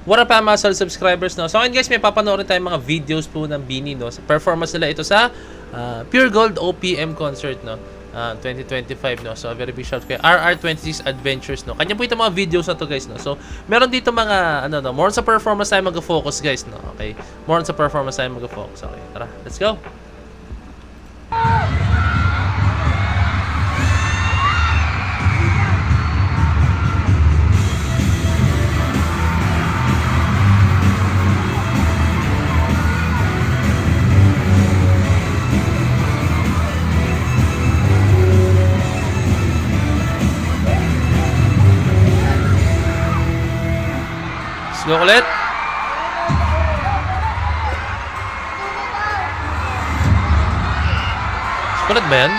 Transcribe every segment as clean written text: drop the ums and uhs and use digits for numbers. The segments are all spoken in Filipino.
What up, Muscle subscribers, no? So, ngayon guys, may papanoorin tayong mga videos po ng Bini, no? Sa performance nila ito sa Pure Gold OPM concert, no? 2025, no? So, very big shout kay RR26 Adventures, no? Kanya po itong mga videos na to, guys, no? So, meron dito mga, ano, no? More sa performance tayo mag-focus, guys, no? Okay? More sa performance tayo mag-focus. Okay, tara, let's go! Go ulit. Kulit ba yan?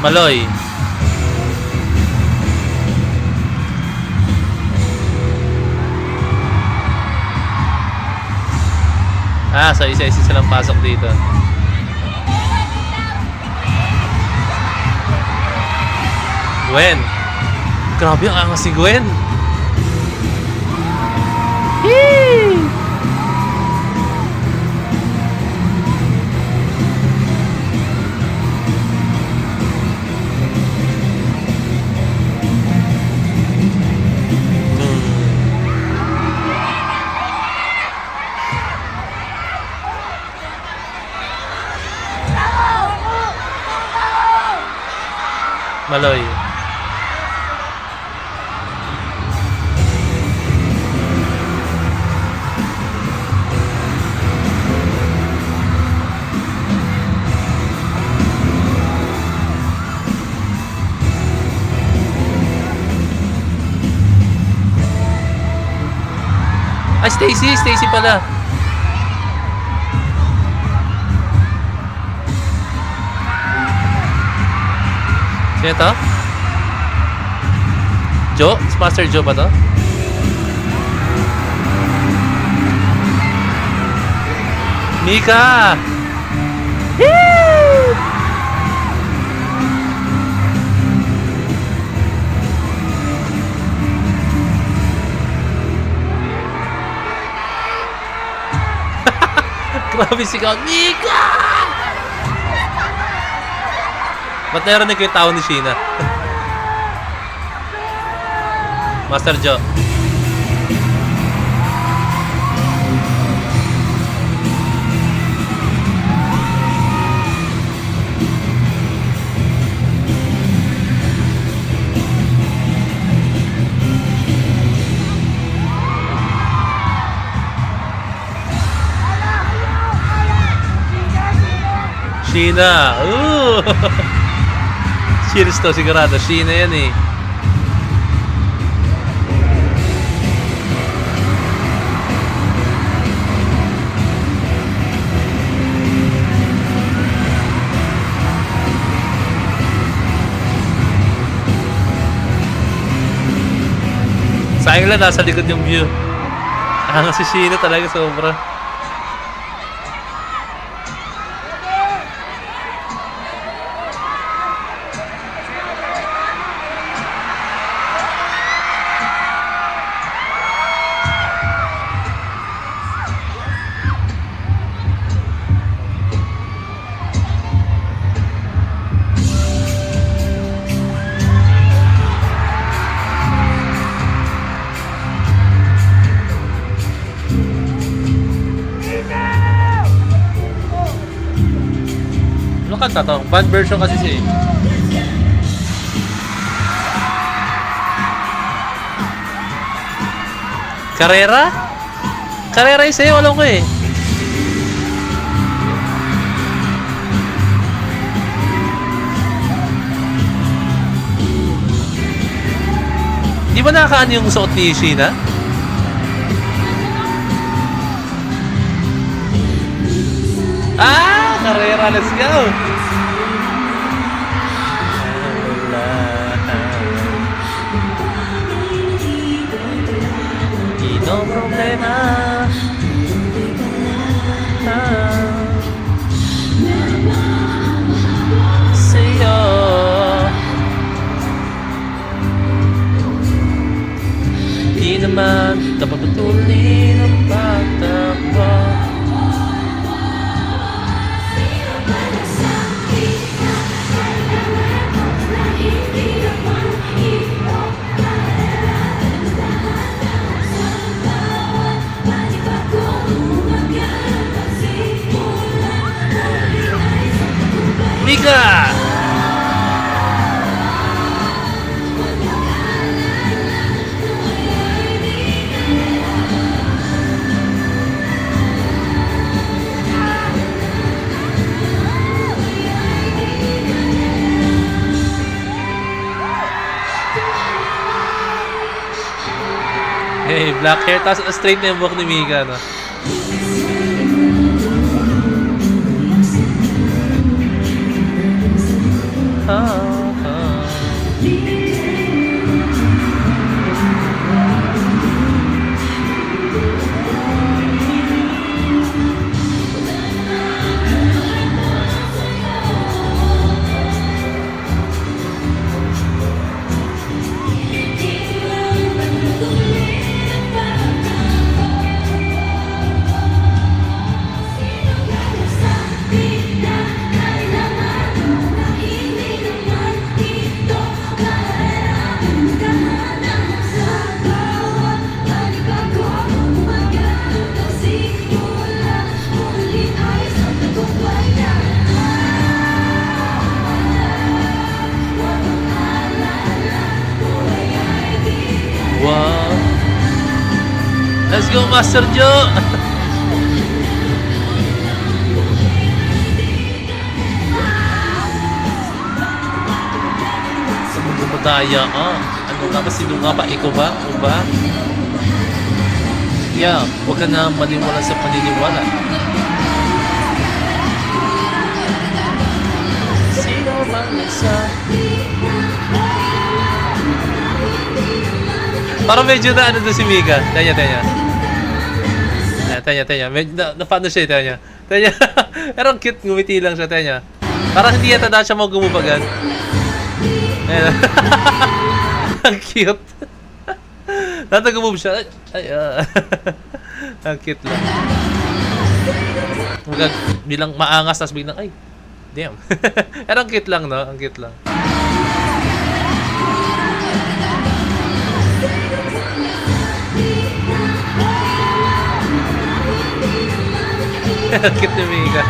Maloy. So isa-isa silang pasok dito. Gwen. Grabe ang angas si Gwen. Yee! Maloy. Ay, Stacy pala. Sino to? Joe? Master Joe ba to? Mika! Woo! Grabe sigaw. Mika! Ba't narinig ko yung tao ni Sheena? Master Joe. Sheena. Ooh! Cheers to, sigurado. Sheena yan eh. Sayang lang, nasa likod yung view. Si Sheena talaga, sobra. Kanta to? Band version kasi siya eh. Carrera? Carrera yung sa'yo, alam ko eh. Di ba nakakaan yung suot ni Sheena? Carrera, let's go! Inom problema. Sa'yo. Di naman dapat patuloy ang pagtakbo. Mika! Hey, black hair, tapos straight na yung buhok ni Mika, no? Wow. Let's go, Master Joe! Sa mundo madaya, ano nga ba? Sino nga ba? Ikaw ba? O ba? Yeah, huwag ka na maniwala sa paniniwala. Sino bang nagsabi? Parang medyo na ano doon si Mika. Tanya. Tanya. Napano siya, Tanya. Pero ang cute, ngumiti lang siya, Tanya. Parang hindi yata dahil siya mau gumubagan. Ayan. Ang cute. Dahil gumove siya. Ang cute lang. Bilang maangas, tapos biglang, ay, damn. Pero ang cute lang, no? Ang cute lang. Cute ni Mika.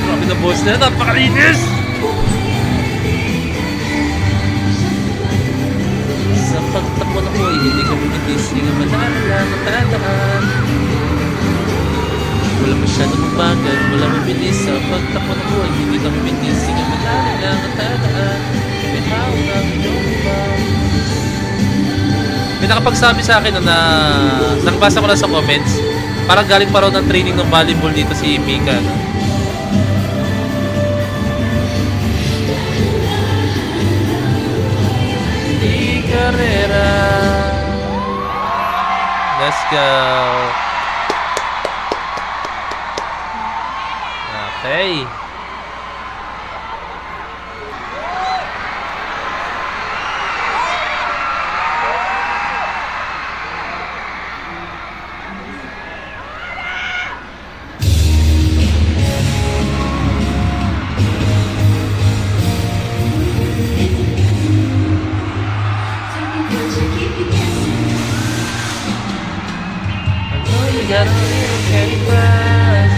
Grabe na boss na, napakalinis! Sa pagtakbo na ko, hindi ka bumitis, hindi ka malala, matandaan. Wala masyadong mabagal, wala mabilis. Sa pagtakbo na ko, hindi ka bumitis, hindi ka malala, matandaan. May hawak ang iyong ba? May nakapagsabi sa akin na nakabasa ko lang sa comments, parang galing pa raw ng training ng volleyball dito si Mika, no? Carrera. Let's go. Okay. Got a little candy crush.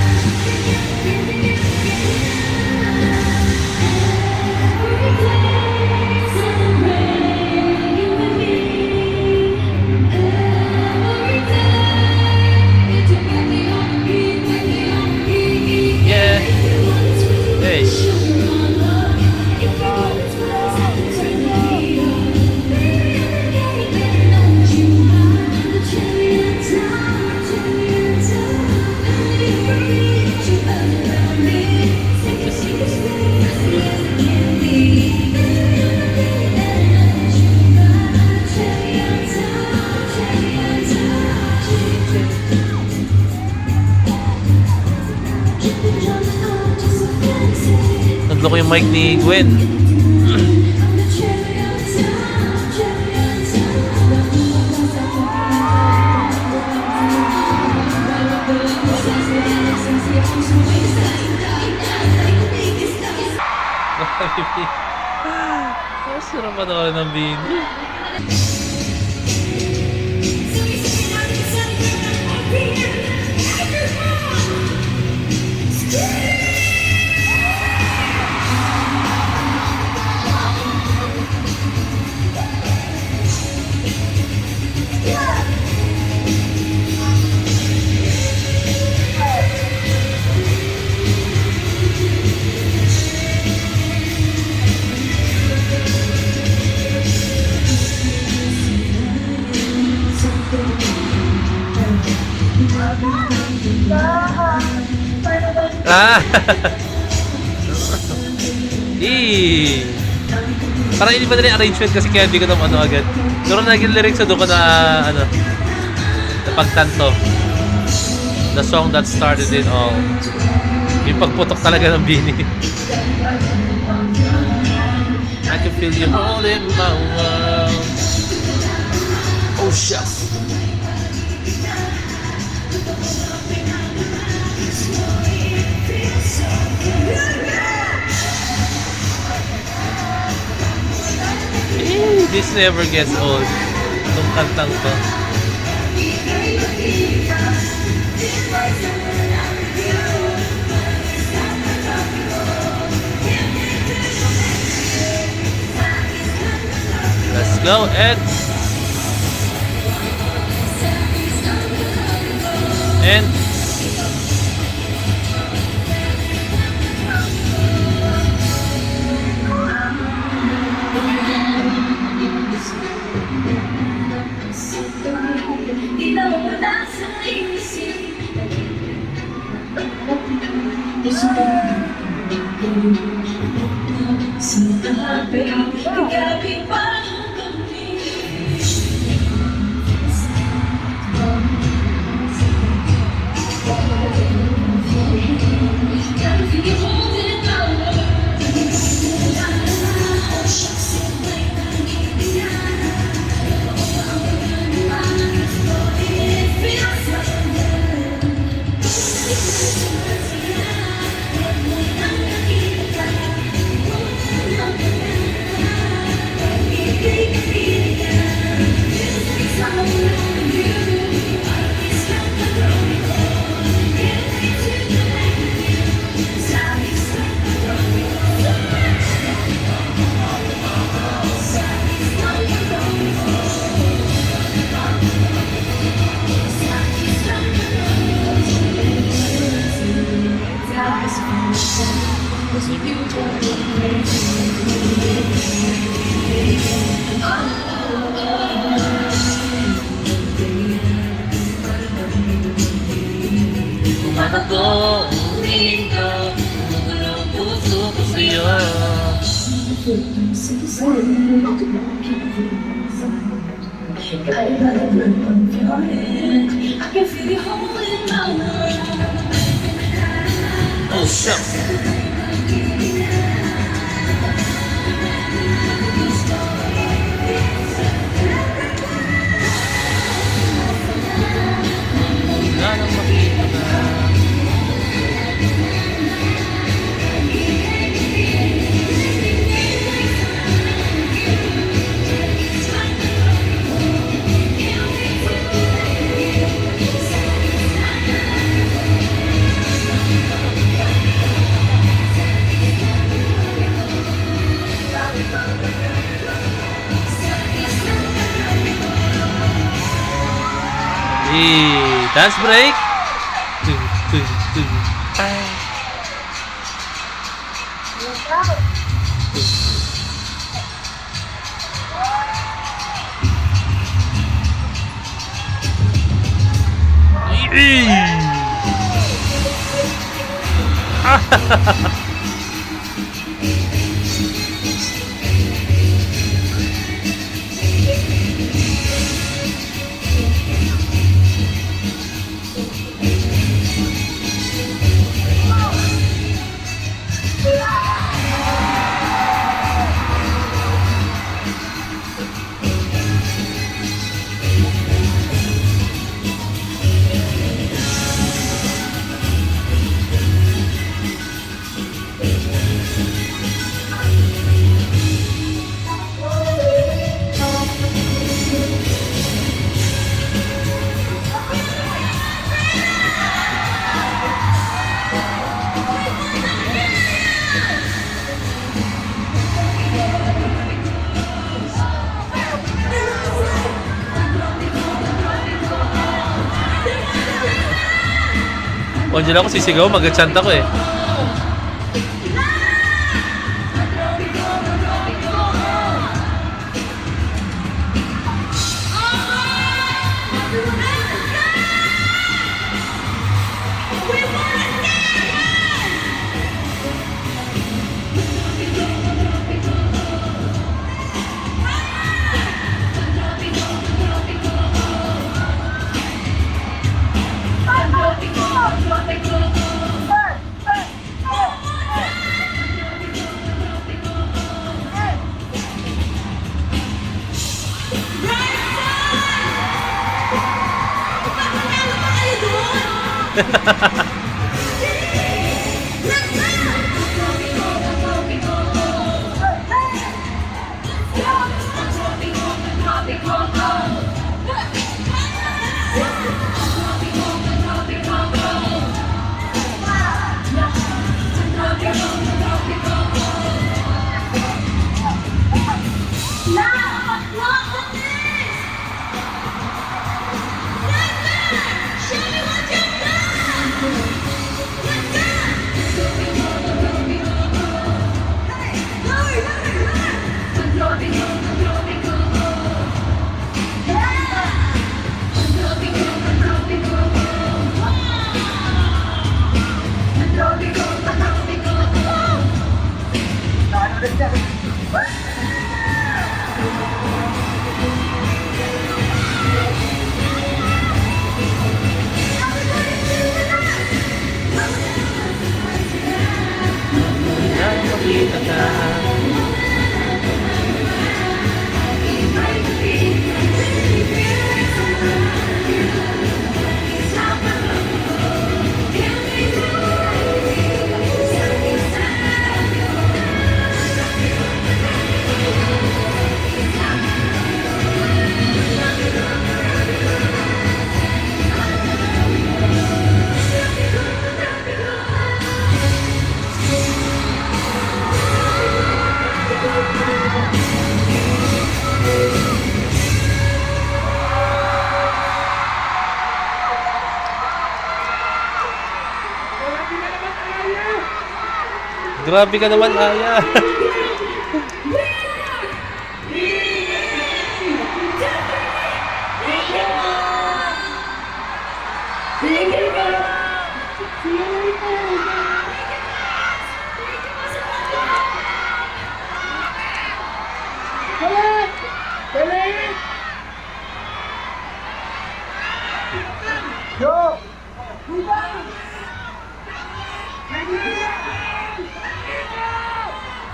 mic ni Gwen. Sarap panoorin ng Bini. Ah! Parang hindi pa na yung arrangement kasi kaya hindi ko naman ano agad. Pero naging lyrics doon ko na ano, napagtanto. The song that started it all. Yung pagputok talaga ng Bini. I can feel you holding my world. Oh shucks. This never gets old. Itong kantang to. Let's go, Ed. And oh shucks. Dance break. O, dyan ako sisigaw, mag-chant ako eh. Grabe ka naman, Aya.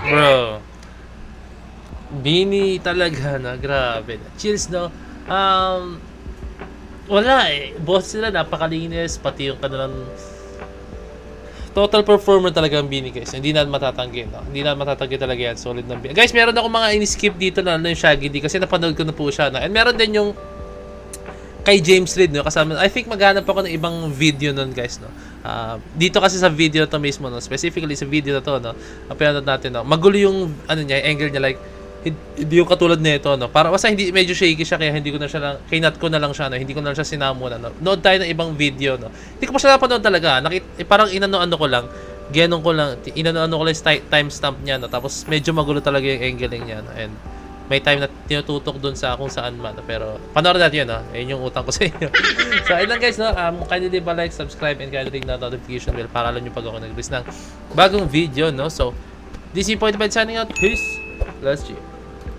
Bro, Bini talaga na, grabe na. Chills, no? Wala eh. Boss sila, napakalinis. Pati yung kanilang total performer talaga ang Bini, guys. Hindi na matatanggi, no? Hindi na matatanggi talaga yan. Solid ng Bini. Guys, meron ako mga in-skip dito na yung Shaggy D kasi napanood ko na po siya, no? And meron din yung kay James Reid, no? Kasama, I think maghanap ako ng ibang video nun, guys, no? Dito kasi sa video to mismo, no? Specifically sa video na to, no? Pinanood natin, no? Magulo yung, ano niya, angle niya, like, hindi yung katulad nito, no? Para basta hindi medyo shaky siya, kaya hindi ko na siya lang, kinat ko na lang siya, no? Hindi ko na lang siya sinamuna, no? Nood tayo ng ibang video, no? Hindi ko pa siya napanood talaga. Parang inano-ano ko lang, genong ko lang, inano-ano ko lang timestamp niya, no? Tapos medyo magulo talaga yung angling niya, no? And may time na tinututok dun sa kung saan man, no? Pero panoorin natin yun, no? Ayun yung utang ko sa inyo. So ayun lang, guys, no? Kindly leave a like, subscribe, and kindly ring the notification bell para alam nyo pag ako nag-release ng bagong video, no? So this is Point By signing out. Peace. Let's see.